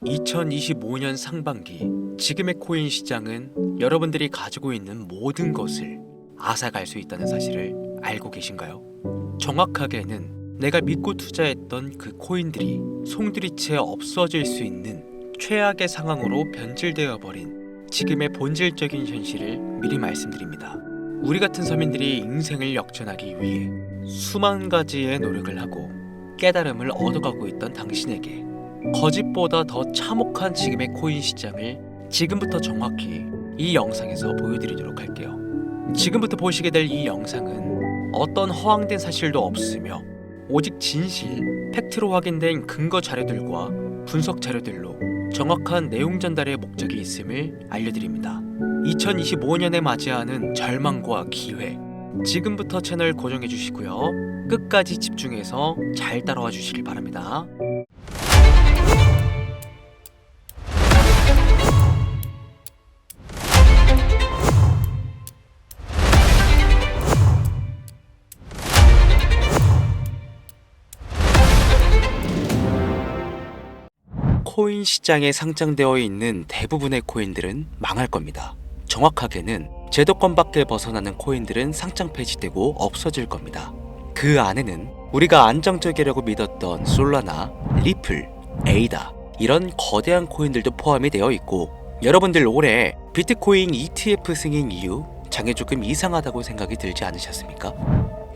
2025년 상반기 지금의 코인 시장은 여러분들이 가지고 있는 모든 것을 앗아갈 수 있다는 사실을 알고 계신가요? 정확하게는 내가 믿고 투자했던 그 코인들이 송두리째 없어질 수 있는 최악의 상황으로 변질되어 버린 지금의 본질적인 현실을 미리 말씀드립니다. 우리 같은 서민들이 인생을 역전하기 위해 수만 가지의 노력을 하고 깨달음을 얻어가고 있던 당신에게 거짓보다 더 참혹한 지금의 코인 시장을 지금부터 정확히 이 영상에서 보여드리도록 할게요. 지금부터 보시게 될 이 영상은 어떤 허황된 사실도 없으며 오직 진실, 팩트로 확인된 근거 자료들과 분석 자료들로 정확한 내용 전달의 목적이 있음을 알려드립니다. 2025년에 맞이하는 절망과 기회, 지금부터 채널 고정해 주시고요. 끝까지 집중해서 잘 따라와 주시길 바랍니다. 코인 시장에 상장되어 있는 대부분의 코인들은 망할 겁니다. 정확하게는 제도권 밖에 벗어나는 코인들은 상장 폐지되고 없어질 겁니다. 그 안에는 우리가 안정적이라고 믿었던 솔라나, 리플, 에이다 이런 거대한 코인들도 포함이 되어 있고, 여러분들 올해 비트코인 ETF 승인 이후 장이 조금 이상하다고 생각이 들지 않으셨습니까?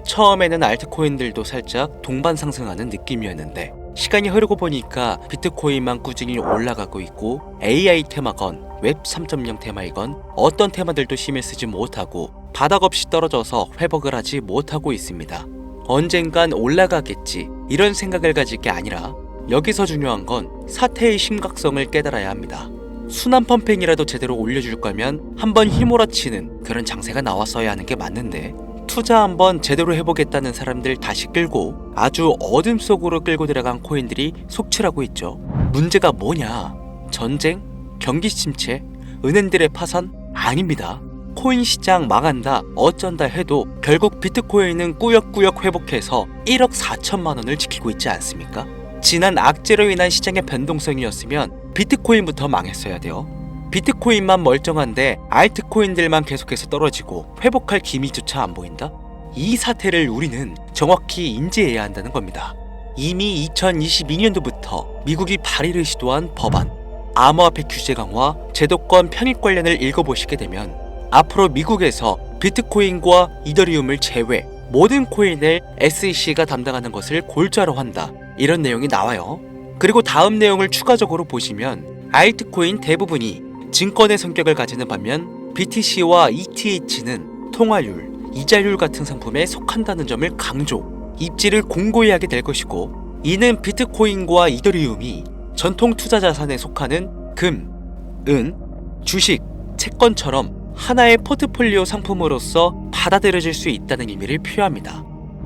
처음에는 알트코인들도 살짝 동반 상승하는 느낌이었는데 시간이 흐르고 보니까 비트코인만 꾸준히 올라가고 있고, AI 테마건, 웹 3.0 테마이건 어떤 테마들도 힘을 쓰지 못하고 바닥 없이 떨어져서 회복을 하지 못하고 있습니다. 언젠간 올라가겠지 이런 생각을 가질 게 아니라 여기서 중요한 건 사태의 심각성을 깨달아야 합니다. 순환 펌핑이라도 제대로 올려줄 거면 한번 휘몰아치는 그런 장세가 나왔어야 하는 게 맞는데, 투자 한번 제대로 해보겠다는 사람들 다시 끌고 아주 어둠 속으로 끌고 들어간 코인들이 속출하고 있죠. 문제가 뭐냐? 전쟁? 경기 침체? 은행들의 파산? 아닙니다. 코인 시장 망한다, 어쩐다 해도 결국 비트코인은 꾸역꾸역 회복해서 1억 4천만 원을 지키고 있지 않습니까? 지난 악재로 인한 시장의 변동성이었으면 비트코인부터 망했어야 돼요. 비트코인만 멀쩡한데 알트코인들만 계속해서 떨어지고 회복할 기미조차 안 보인다? 이 사태를 우리는 정확히 인지해야 한다는 겁니다. 이미 2022년도부터 미국이 발의를 시도한 법안, 암호화폐 규제 강화, 제도권 편입 관련을 읽어보시게 되면 앞으로 미국에서 비트코인과 이더리움을 제외 모든 코인을 SEC가 담당하는 것을 골자로 한다, 이런 내용이 나와요. 그리고 다음 내용을 추가적으로 보시면 알트코인 대부분이 증권의 성격을 가지는 반면 BTC와 ETH는 통화율, 이자율 같은 상품에 속한다는 점을 강조, 입지를 공고히 하게 될 것이고, 이는 비트코인과 이더리움이 전통 투자 자산에 속하는 금, 은, 주식, 채권처럼 하나의 포트폴리오 상품으로서 받아들여질 수 있다는 의미를 표합니다.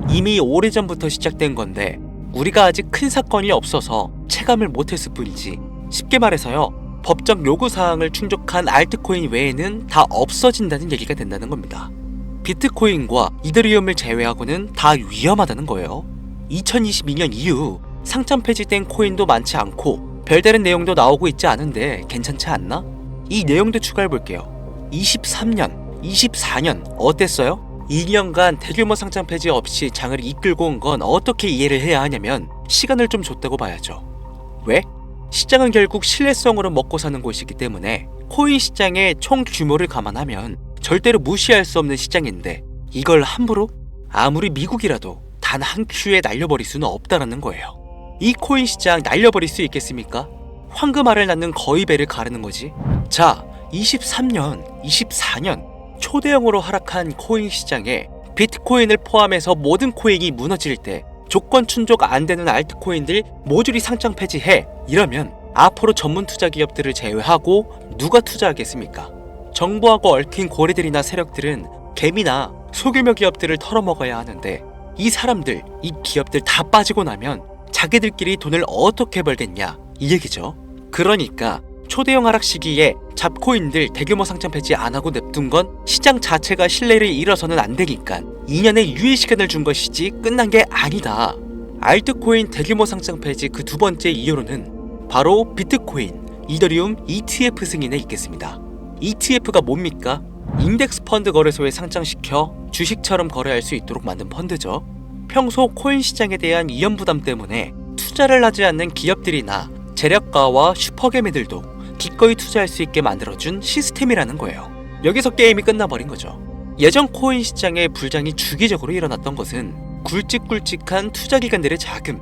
이미 오래전부터 시작된 건데 우리가 아직 큰 사건이 없어서 체감을 못했을 뿐이지, 쉽게 말해서요, 법적 요구사항을 충족한 알트코인 외에는 다 없어진다는 얘기가 된다는 겁니다. 비트코인과 이더리움을 제외하고는 다 위험하다는 거예요. 2022년 이후 상장 폐지된 코인도 많지 않고 별다른 내용도 나오고 있지 않은데 괜찮지 않나? 이 내용도 추가해볼게요. 23년, 24년 어땠어요? 2년간 대규모 상장 폐지 없이 장을 이끌고 온 건 어떻게 이해를 해야 하냐면 시간을 좀 줬다고 봐야죠. 왜? 시장은 결국 신뢰성으로 먹고 사는 곳이기 때문에 코인 시장의 총 규모를 감안하면 절대로 무시할 수 없는 시장인데, 이걸 함부로 아무리 미국이라도 단 한 큐에 날려버릴 수는 없다라는 거예요. 이 코인 시장 날려버릴 수 있겠습니까? 황금알을 낳는 거위배를 가르는 거지. 자, 23년, 24년 초대형으로 하락한 코인 시장에 비트코인을 포함해서 모든 코인이 무너질 때 조건 충족 안 되는 알트코인들 모조리 상장 폐지해, 이러면 앞으로 전문 투자 기업들을 제외하고 누가 투자하겠습니까? 정부하고 얽힌 고래들이나 세력들은 개미나 소규모 기업들을 털어먹어야 하는데, 이 사람들, 이 기업들 다 빠지고 나면 자기들끼리 돈을 어떻게 벌겠냐, 이 얘기죠. 그러니까 초대형 하락 시기에 잡코인들 대규모 상장 폐지 안 하고 냅둔 건 시장 자체가 신뢰를 잃어서는 안 되니까 2년의 유예 시간을 준 것이지 끝난 게 아니다. 알트코인 대규모 상장 폐지 그 두 번째 이유로는 바로 비트코인, 이더리움 ETF 승인에 있겠습니다. ETF가 뭡니까? 인덱스 펀드 거래소에 상장시켜 주식처럼 거래할 수 있도록 만든 펀드죠. 평소 코인 시장에 대한 이연 부담 때문에 투자를 하지 않는 기업들이나 재력가와 슈퍼개미들도 기꺼이 투자할 수 있게 만들어준 시스템이라는 거예요. 여기서 게임이 끝나버린 거죠. 예전 코인 시장의 불장이 주기적으로 일어났던 것은 굵직굵직한 투자기관들의 자금,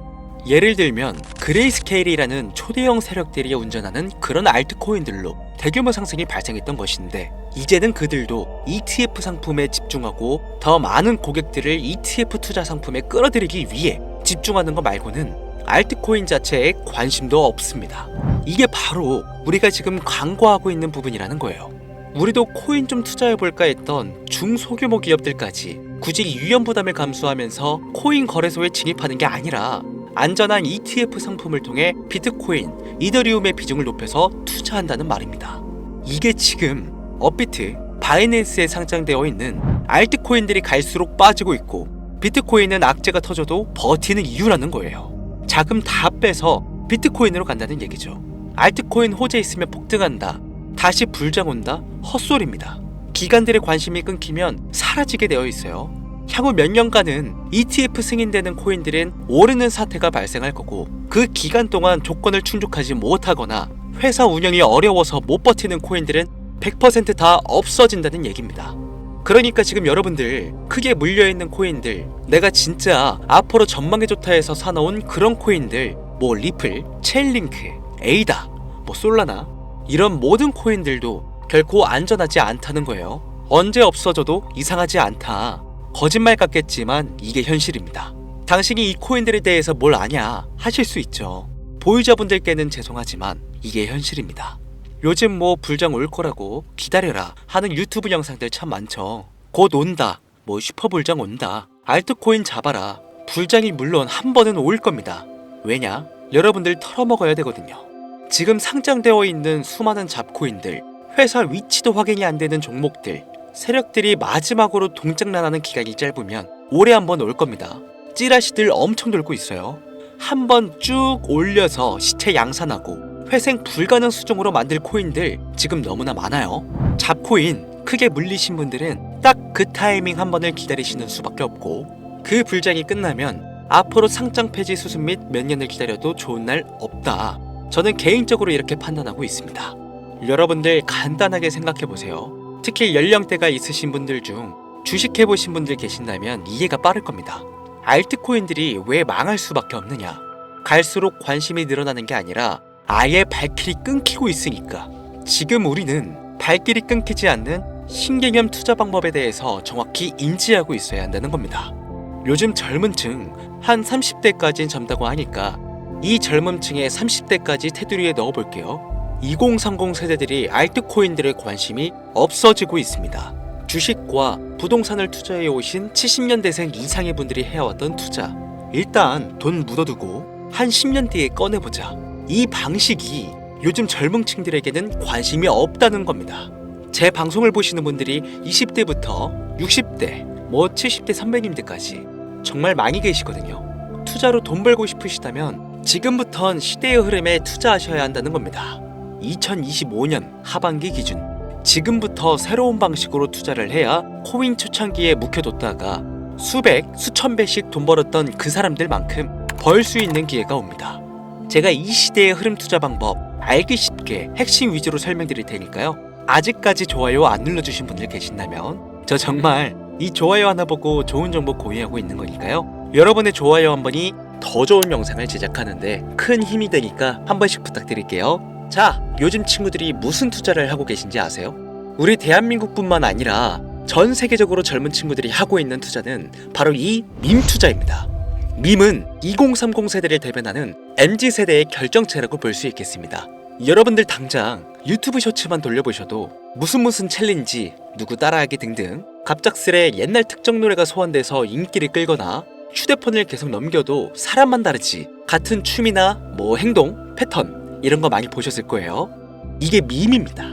예를 들면 그레이스케일이라는 초대형 세력들이 운전하는 그런 알트코인들로 대규모 상승이 발생했던 것인데, 이제는 그들도 ETF 상품에 집중하고 더 많은 고객들을 ETF 투자 상품에 끌어들이기 위해 집중하는 것 말고는 알트코인 자체에 관심도 없습니다. 이게 바로 우리가 지금 광고하고 있는 부분이라는 거예요. 우리도 코인 좀 투자해볼까 했던 중소규모 기업들까지 굳이 위험 부담을 감수하면서 코인 거래소에 진입하는 게 아니라 안전한 ETF 상품을 통해 비트코인, 이더리움의 비중을 높여서 투자한다는 말입니다. 이게 지금 업비트, 바이낸스에 상장되어 있는 알트코인들이 갈수록 빠지고 있고 비트코인은 악재가 터져도 버티는 이유라는 거예요. 자금 다 빼서 비트코인으로 간다는 얘기죠. 알트코인 호재 있으면 폭등한다, 다시 불장 온다? 헛소리입니다. 기관들의 관심이 끊기면 사라지게 되어 있어요. 향후 몇 년간은 ETF 승인되는 코인들은 오르는 사태가 발생할 거고, 그 기간 동안 조건을 충족하지 못하거나 회사 운영이 어려워서 못 버티는 코인들은 100% 다 없어진다는 얘기입니다. 그러니까 지금 여러분들 크게 물려있는 코인들, 내가 진짜 앞으로 전망이 좋다 해서 사놓은 그런 코인들, 뭐 리플, 체인링크, 에이다, 뭐 솔라나, 이런 모든 코인들도 결코 안전하지 않다는 거예요. 언제 없어져도 이상하지 않다. 거짓말 같겠지만 이게 현실입니다. 당신이 이 코인들에 대해서 뭘 아냐 하실 수 있죠. 보유자분들께는 죄송하지만 이게 현실입니다. 요즘 뭐 불장 올 거라고 기다려라 하는 유튜브 영상들 참 많죠. 곧 온다, 뭐 슈퍼불장 온다, 알트코인 잡아라. 불장이 물론 한 번은 올 겁니다. 왜냐? 여러분들 털어먹어야 되거든요. 지금 상장되어 있는 수많은 잡코인들, 회사 위치도 확인이 안 되는 종목들, 세력들이 마지막으로 동작난하는 기간이 짧으면 올해 한 번 올 겁니다. 찌라시들 엄청 돌고 있어요. 한 번 쭉 올려서 시체 양산하고 회생 불가능 수준으로 만들 코인들 지금 너무나 많아요. 잡코인 크게 물리신 분들은 딱 그 타이밍 한 번을 기다리시는 수밖에 없고, 그 불장이 끝나면 앞으로 상장 폐지 수순 및 몇 년을 기다려도 좋은 날 없다. 저는 개인적으로 이렇게 판단하고 있습니다. 여러분들 간단하게 생각해보세요. 특히 연령대가 있으신 분들 중 주식해보신 분들 계신다면 이해가 빠를 겁니다. 알트코인들이 왜 망할 수밖에 없느냐? 갈수록 관심이 늘어나는 게 아니라 아예 발길이 끊기고 있으니까. 지금 우리는 발길이 끊기지 않는 신개념 투자 방법에 대해서 정확히 인지하고 있어야 한다는 겁니다. 요즘 젊은 층 한 30대까지는 젊다고 하니까 이 젊은 층의 30대까지 테두리에 넣어볼게요. 2030 세대들이 알트코인들의 관심이 없어지고 있습니다. 주식과 부동산을 투자해 오신 70년대생 이상의 분들이 해왔던 투자, 일단 돈 묻어두고 한 10년 뒤에 꺼내보자. 이 방식이 요즘 젊은 층들에게는 관심이 없다는 겁니다. 제 방송을 보시는 분들이 20대부터 60대, 뭐 70대 선배님들까지 정말 많이 계시거든요. 투자로 돈 벌고 싶으시다면 지금부턴 시대의 흐름에 투자하셔야 한다는 겁니다. 2025년 하반기 기준, 지금부터 새로운 방식으로 투자를 해야 코인 초창기에 묵혀뒀다가 수백, 수천 배씩 돈 벌었던 그 사람들만큼 벌 수 있는 기회가 옵니다. 제가 이 시대의 흐름 투자 방법 알기 쉽게 핵심 위주로 설명드릴 테니까요. 아직까지 좋아요 안 눌러주신 분들 계신다면 저 정말 이 좋아요 하나 보고 좋은 정보 공유하고 있는 거니까요. 여러분의 좋아요 한 번이 더 좋은 영상을 제작하는데 큰 힘이 되니까 한 번씩 부탁드릴게요. 자, 요즘 친구들이 무슨 투자를 하고 계신지 아세요? 우리 대한민국뿐만 아니라 전 세계적으로 젊은 친구들이 하고 있는 투자는 바로 이 밈 투자입니다. 밈은 2030 세대를 대변하는 MZ세대의 결정체라고 볼 수 있겠습니다. 여러분들 당장 유튜브 쇼츠만 돌려보셔도 무슨 챌린지, 누구 따라하기 등등 갑작스레 옛날 특정 노래가 소환돼서 인기를 끌거나 휴대폰을 계속 넘겨도 사람만 다르지 같은 춤이나 뭐 행동, 패턴 이런 거 많이 보셨을 거예요. 이게 밈입니다.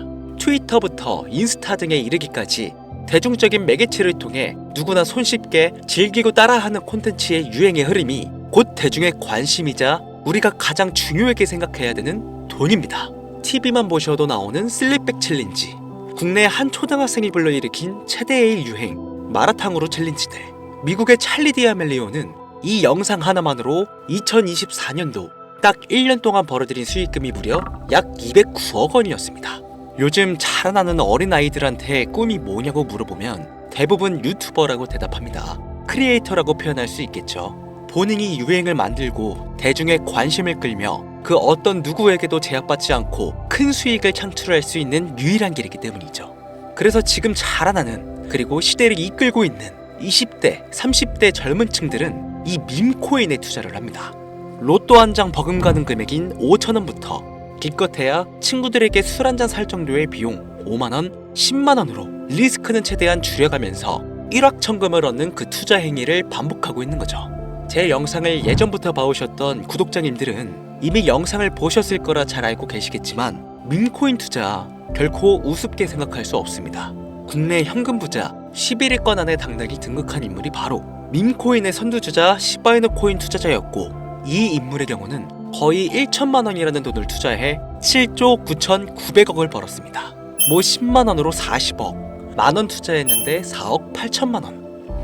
트위터부터 인스타 등에 이르기까지 대중적인 매개체를 통해 누구나 손쉽게 즐기고 따라하는 콘텐츠의 유행의 흐름이 곧 대중의 관심이자 우리가 가장 중요하게 생각해야 되는 돈입니다. TV만 보셔도 나오는 슬립백 챌린지, 국내 한 초등학생이 불러일으킨 최대의 유행 마라탕으로 챌린지들, 미국의 찰리 디아멜리오는 이 영상 하나만으로 2024년도 딱 1년 동안 벌어들인 수익금이 무려 약 209억 원이었습니다. 요즘 자라나는 어린아이들한테 꿈이 뭐냐고 물어보면 대부분 유튜버라고 대답합니다. 크리에이터라고 표현할 수 있겠죠. 본인이 유행을 만들고 대중의 관심을 끌며 그 어떤 누구에게도 제약받지 않고 큰 수익을 창출할 수 있는 유일한 길이기 때문이죠. 그래서 지금 자라나는, 그리고 시대를 이끌고 있는 20대, 30대 젊은 층들은 이 밈코인에 투자를 합니다. 로또 한 장 버금가는 금액인 5,000원부터 기껏해야 친구들에게 술 한잔 살 정도의 비용 5만원, 10만원으로 리스크는 최대한 줄여가면서 일확천금을 얻는 그 투자 행위를 반복하고 있는 거죠. 제 영상을 예전부터 봐오셨던 구독자님들은 이미 영상을 보셨을 거라 잘 알고 계시겠지만 밈코인 투자 결코 우습게 생각할 수 없습니다. 국내 현금 부자 11위권 안에 당당히 등극한 인물이 바로 밈코인의 선두주자 시바이누 코인 투자자였고, 이 인물의 경우는 거의 1천만 원이라는 돈을 투자해 7조 9,900억을 벌었습니다. 뭐 10만 원으로 40억, 만원 투자했는데 4억 8천만 원.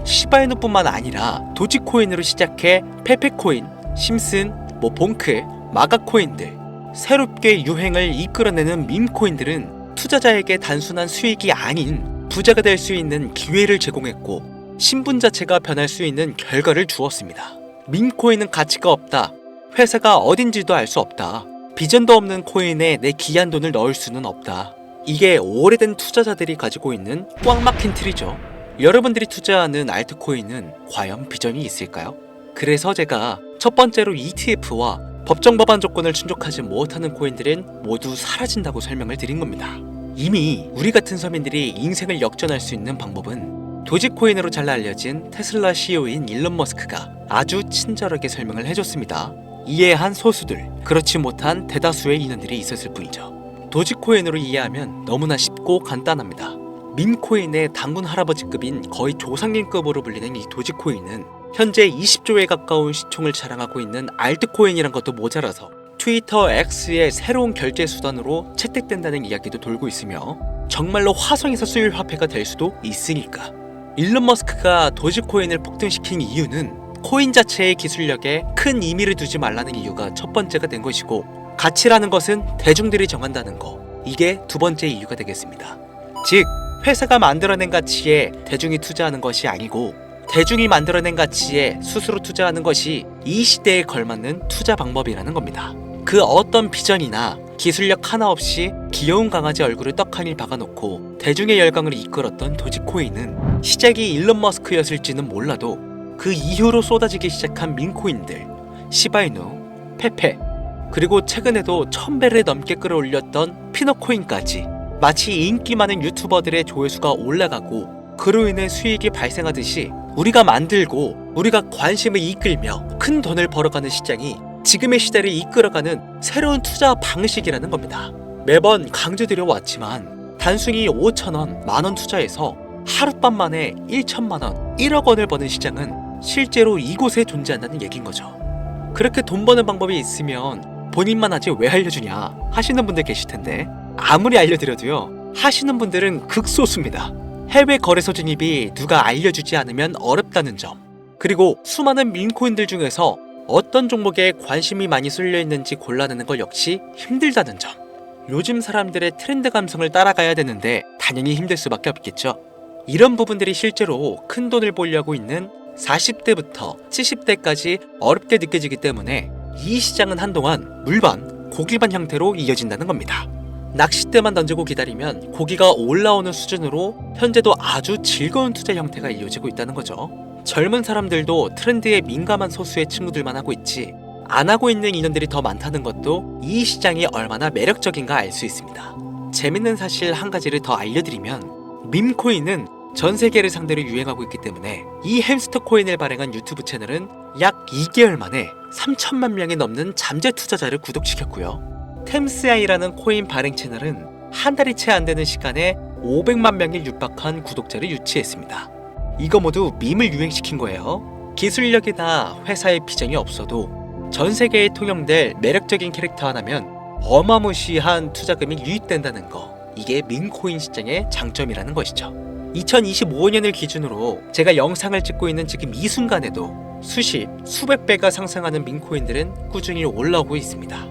시바이누뿐만 아니라 도지코인으로 시작해 페페코인, 심슨, 봉크, 마가코인들, 새롭게 유행을 이끌어내는 밈코인들은 투자자에게 단순한 수익이 아닌 부자가 될 수 있는 기회를 제공했고, 신분 자체가 변할 수 있는 결과를 주었습니다. 밈코인은 가치가 없다, 회사가 어딘지도 알 수 없다, 비전도 없는 코인에 내 귀한 돈을 넣을 수는 없다, 이게 오래된 투자자들이 가지고 있는 꽉 막힌 틀이죠. 여러분들이 투자하는 알트코인은 과연 비전이 있을까요? 그래서 제가 첫 번째로 ETF와 법정 법안 조건을 충족하지 못하는 코인들은 모두 사라진다고 설명을 드린 겁니다. 이미 우리 같은 서민들이 인생을 역전할 수 있는 방법은 도지코인으로 잘 알려진 테슬라 CEO인 일론 머스크가 아주 친절하게 설명을 해줬습니다. 이해한 소수들, 그렇지 못한 대다수의 인원들이 있었을 뿐이죠. 도지코인으로 이해하면 너무나 쉽고 간단합니다. 밈코인의 당군 할아버지급인 거의 조상님급으로 불리는 이 도지코인은 현재 20조에 가까운 시총을 자랑하고 있는 알트코인이란 것도 모자라서 트위터 X의 새로운 결제 수단으로 채택된다는 이야기도 돌고 있으며 정말로 화성에서 수일 화폐가 될 수도 있으니까. 일론 머스크가 도지코인을 폭등시킨 이유는 코인 자체의 기술력에 큰 의미를 두지 말라는 이유가 첫 번째가 된 것이고, 가치라는 것은 대중들이 정한다는 거, 이게 두 번째 이유가 되겠습니다. 즉, 회사가 만들어낸 가치에 대중이 투자하는 것이 아니고 대중이 만들어낸 가치에 스스로 투자하는 것이 이 시대에 걸맞는 투자 방법이라는 겁니다. 그 어떤 비전이나 기술력 하나 없이 귀여운 강아지 얼굴을 떡하니 박아놓고 대중의 열광을 이끌었던 도지코인은 시작이 일론 머스크였을지는 몰라도 그 이후로 쏟아지기 시작한 밈코인들, 시바이누, 페페, 그리고 최근에도 1000배를 넘게 끌어올렸던 피너코인까지 마치 인기 많은 유튜버들의 조회수가 올라가고 그로 인해 수익이 발생하듯이 우리가 만들고 우리가 관심을 이끌며 큰 돈을 벌어가는 시장이 지금의 시대를 이끌어가는 새로운 투자 방식이라는 겁니다. 매번 강조드려 왔지만 단순히 5,000원, 만원 투자해서 하룻밤 만에 1천만원, 1억 원을 버는 시장은 실제로 이곳에 존재한다는 얘기인 거죠. 그렇게 돈 버는 방법이 있으면 본인만 하지 왜 알려주냐 하시는 분들 계실 텐데, 아무리 알려드려도요 하시는 분들은 극소수입니다. 해외 거래소 진입이 누가 알려주지 않으면 어렵다는 점, 그리고 수많은 밈코인들 중에서 어떤 종목에 관심이 많이 쏠려 있는지 골라내는 것 역시 힘들다는 점. 요즘 사람들의 트렌드 감성을 따라가야 되는데 당연히 힘들 수밖에 없겠죠. 이런 부분들이 실제로 큰 돈을 벌려고 있는 40대부터 70대까지 어렵게 느껴지기 때문에 이 시장은 한동안 물반, 고기반 형태로 이어진다는 겁니다. 낚싯대만 던지고 기다리면 고기가 올라오는 수준으로 현재도 아주 즐거운 투자 형태가 이어지고 있다는 거죠. 젊은 사람들도 트렌드에 민감한 소수의 친구들만 하고 있지 안 하고 있는 인원들이 더 많다는 것도 이 시장이 얼마나 매력적인가 알 수 있습니다. 재밌는 사실 한 가지를 더 알려드리면, 밈코인은 전 세계를 상대로 유행하고 있기 때문에 이 햄스터 코인을 발행한 유튜브 채널은 약 2개월 만에 3천만 명이 넘는 잠재 투자자를 구독시켰고요. 템스아이라는 코인 발행 채널은 한 달이 채 안 되는 시간에 500만 명이 육박한 구독자를 유치했습니다. 이거 모두 밈을 유행시킨 거예요. 기술력이나 회사의 비전이 없어도 전 세계에 통용될 매력적인 캐릭터 하나면 어마무시한 투자금이 유입된다는 거, 이게 민코인 시장의 장점이라는 것이죠. 2025년을 기준으로 제가 영상을 찍고 있는 지금 이 순간에도 수십, 수백 배가 상승하는 민코인들은 꾸준히 올라오고 있습니다.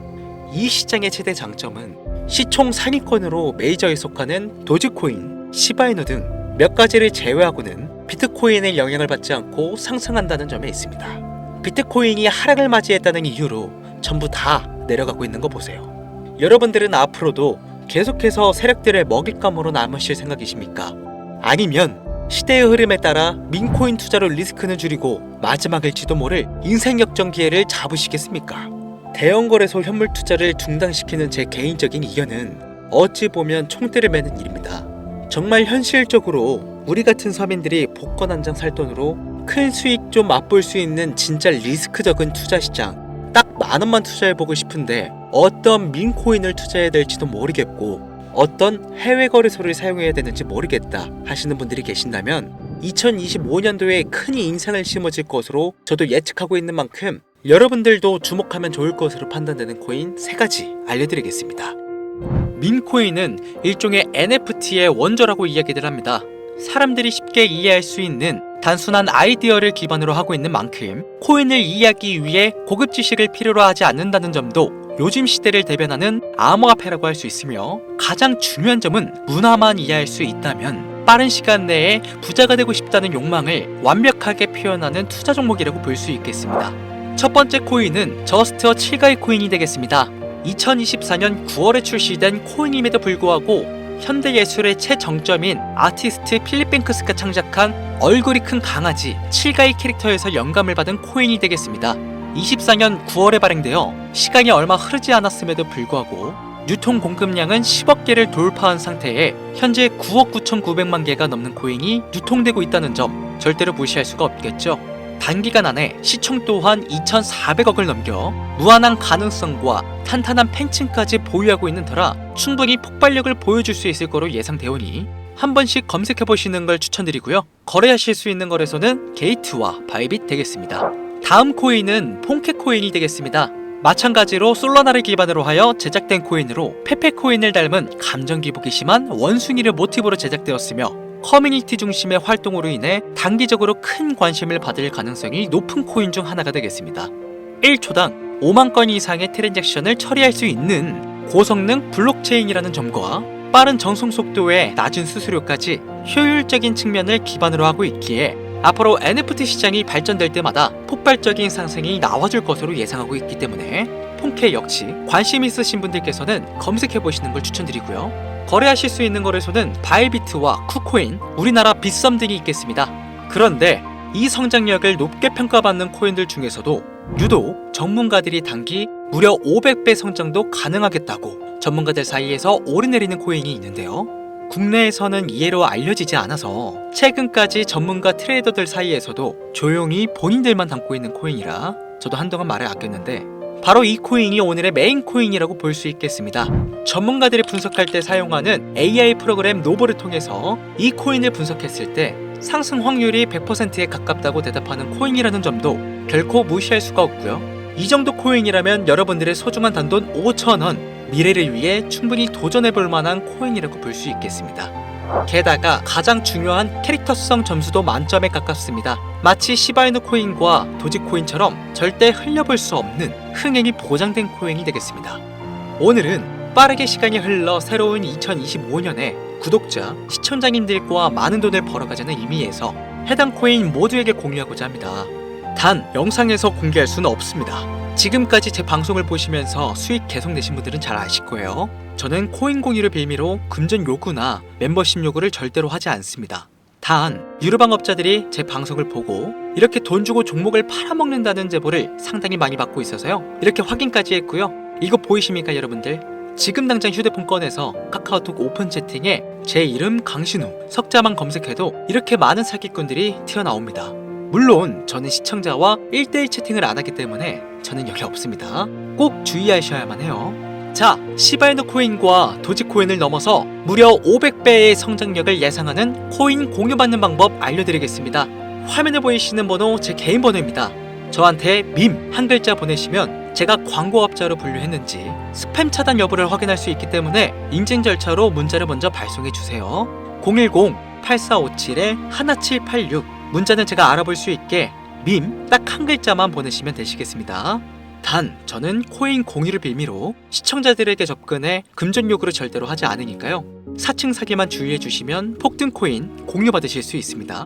이 시장의 최대 장점은 시총 상위권으로 메이저에 속하는 도지코인, 시바이누 등 몇 가지를 제외하고는 비트코인의 영향을 받지 않고 상승한다는 점에 있습니다. 비트코인이 하락을 맞이했다는 이유로 전부 다 내려가고 있는 거 보세요. 여러분들은 앞으로도 계속해서 세력들의 먹잇감으로 남으실 생각이십니까? 아니면 시대의 흐름에 따라 민코인 투자로 리스크는 줄이고 마지막일지도 모를 인생 역전 기회를 잡으시겠습니까? 대형 거래소 현물 투자를 중단시키는 제 개인적인 의견은 어찌 보면 총대를 매는 일입니다. 정말 현실적으로 우리 같은 서민들이 복권 한 장 살 돈으로 큰 수익 좀 맛볼 수 있는 진짜 리스크 적은 투자 시장, 딱 10,000원만 투자해보고 싶은데 어떤 민코인을 투자해야 될지도 모르겠고 어떤 해외 거래소를 사용해야 되는지 모르겠다 하시는 분들이 계신다면 2025년도에 큰 인상을 심어질 것으로 저도 예측하고 있는 만큼 여러분들도 주목하면 좋을 것으로 판단되는 코인 3가지 알려드리겠습니다. 민코인은 일종의 NFT의 원조라고 이야기들 합니다. 사람들이 쉽게 이해할 수 있는 단순한 아이디어를 기반으로 하고 있는 만큼 코인을 이해하기 위해 고급 지식을 필요로 하지 않는다는 점도 요즘 시대를 대변하는 암호화폐라고 할 수 있으며, 가장 중요한 점은 문화만 이해할 수 있다면 빠른 시간 내에 부자가 되고 싶다는 욕망을 완벽하게 표현하는 투자 종목이라고 볼 수 있겠습니다. 첫 번째 코인은 저스트어 7가의 코인이 되겠습니다. 2024년 9월에 출시된 코인임에도 불구하고 현대예술의 최정점인 아티스트 필립 뱅크스가 창작한 얼굴이 큰 강아지 7가의 캐릭터에서 영감을 받은 코인이 되겠습니다. 24년 9월에 발행되어 시간이 얼마 흐르지 않았음에도 불구하고 유통 공급량은 10억 개를 돌파한 상태에 현재 9억 9,900만 개가 넘는 코인이 유통되고 있다는 점 절대로 무시할 수가 없겠죠. 단기간 안에 시총 또한 2,400억을 넘겨 무한한 가능성과 탄탄한 팬층까지 보유하고 있는 터라 충분히 폭발력을 보여줄 수 있을 거로 예상되오니 한 번씩 검색해보시는 걸 추천드리고요. 거래하실 수 있는 거래소는 게이트와 바이빗 되겠습니다. 다음 코인은 폰케코인이 되겠습니다. 마찬가지로 솔라나를 기반으로 하여 제작된 코인으로 페페코인을 닮은 감정 기복이 심한 원숭이를 모티브로 제작되었으며 커뮤니티 중심의 활동으로 인해 단기적으로 큰 관심을 받을 가능성이 높은 코인 중 하나가 되겠습니다. 1초당 5만 건 이상의 트랜잭션을 처리할 수 있는 고성능 블록체인이라는 점과 빠른 전송 속도에 낮은 수수료까지 효율적인 측면을 기반으로 하고 있기에 앞으로 NFT 시장이 발전될 때마다 폭발적인 상승이 나와줄 것으로 예상하고 있기 때문에 폰케 역시 관심 있으신 분들께서는 검색해보시는 걸 추천드리고요. 거래하실 수 있는 거래소는 바이비트와 쿠코인, 우리나라 빗썸 등이 있겠습니다. 그런데 이 성장력을 높게 평가받는 코인들 중에서도 유독 전문가들이 단기 무려 500배 성장도 가능하겠다고 전문가들 사이에서 오르내리는 코인이 있는데요. 국내에서는 이해로 알려지지 않아서 최근까지 전문가 트레이더들 사이에서도 조용히 본인들만 담고 있는 코인이라 저도 한동안 말을 아꼈는데 바로 이 코인이 오늘의 메인 코인이라고 볼 수 있겠습니다. 전문가들이 분석할 때 사용하는 AI 프로그램 노보를 통해서 이 코인을 분석했을 때 상승 확률이 100%에 가깝다고 대답하는 코인이라는 점도 결코 무시할 수가 없고요. 이 정도 코인이라면 여러분들의 소중한 단돈 5,000원, 미래를 위해 충분히 도전해볼 만한 코인이라고 볼 수 있겠습니다. 게다가 가장 중요한 캐릭터성 점수도 만점에 가깝습니다. 마치 시바이누 코인과 도지코인처럼 절대 흘려볼 수 없는 흥행이 보장된 코인이 되겠습니다. 오늘은 빠르게 시간이 흘러 새로운 2025년에 구독자, 시청자님들과 많은 돈을 벌어가자는 의미에서 해당 코인 모두에게 공유하고자 합니다. 단 영상에서 공개할 수는 없습니다. 지금까지 제 방송을 보시면서 수익 계속 내신 분들은 잘 아실 거예요. 저는 코인 공유를 빌미로 금전 요구나 멤버십 요구를 절대로 하지 않습니다. 단 유료방업자들이 제 방송을 보고 이렇게 돈 주고 종목을 팔아먹는다는 제보를 상당히 많이 받고 있어서요. 이렇게 확인까지 했고요. 이거 보이십니까 여러분들? 지금 당장 휴대폰 꺼내서 카카오톡 오픈 채팅에 제 이름 강신우, 석자만 검색해도 이렇게 많은 사기꾼들이 튀어나옵니다. 물론 저는 시청자와 1대1 채팅을 안 하기 때문에 저는 여기 없습니다. 꼭 주의하셔야만 해요. 자, 시바이누 코인과 도지코인을 넘어서 무려 500배의 성장력을 예상하는 코인 공유받는 방법 알려드리겠습니다. 화면에 보이시는 번호 제 개인 번호입니다. 저한테 밈 한 글자 보내시면 제가 광고업자로 분류했는지 스팸 차단 여부를 확인할 수 있기 때문에 인증 절차로 문자를 먼저 발송해 주세요. 010-8457-1786 문자는 제가 알아볼 수 있게 밈 딱 한 글자만 보내시면 되시겠습니다. 단 저는 코인 공유를 빌미로 시청자들에게 접근해 금전 요구를 절대로 하지 않으니까요. 사칭 사기만 주의해 주시면 폭등 코인 공유 받으실 수 있습니다.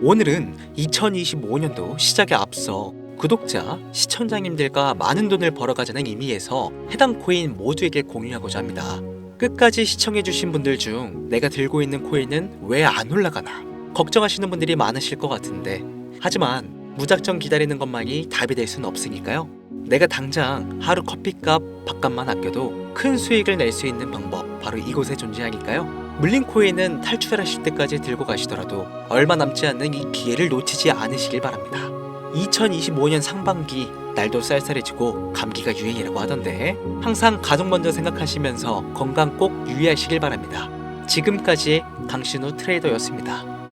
오늘은 2025년도 시작에 앞서 구독자, 시청자님들과 많은 돈을 벌어가자는 의미에서 해당 코인 모두에게 공유하고자 합니다. 끝까지 시청해주신 분들 중 내가 들고 있는 코인은 왜 안 올라가나 걱정하시는 분들이 많으실 것 같은데, 하지만 무작정 기다리는 것만이 답이 될 수는 없으니까요. 내가 당장 하루 커피값, 밥값만 아껴도 큰 수익을 낼 수 있는 방법 바로 이곳에 존재하니까요. 물린 코인은 탈출하실 때까지 들고 가시더라도 얼마 남지 않는 이 기회를 놓치지 않으시길 바랍니다. 2025년 상반기 날도 쌀쌀해지고 감기가 유행이라고 하던데 항상 가족 먼저 생각하시면서 건강 꼭 유의하시길 바랍니다. 지금까지 강신우 트레이더였습니다.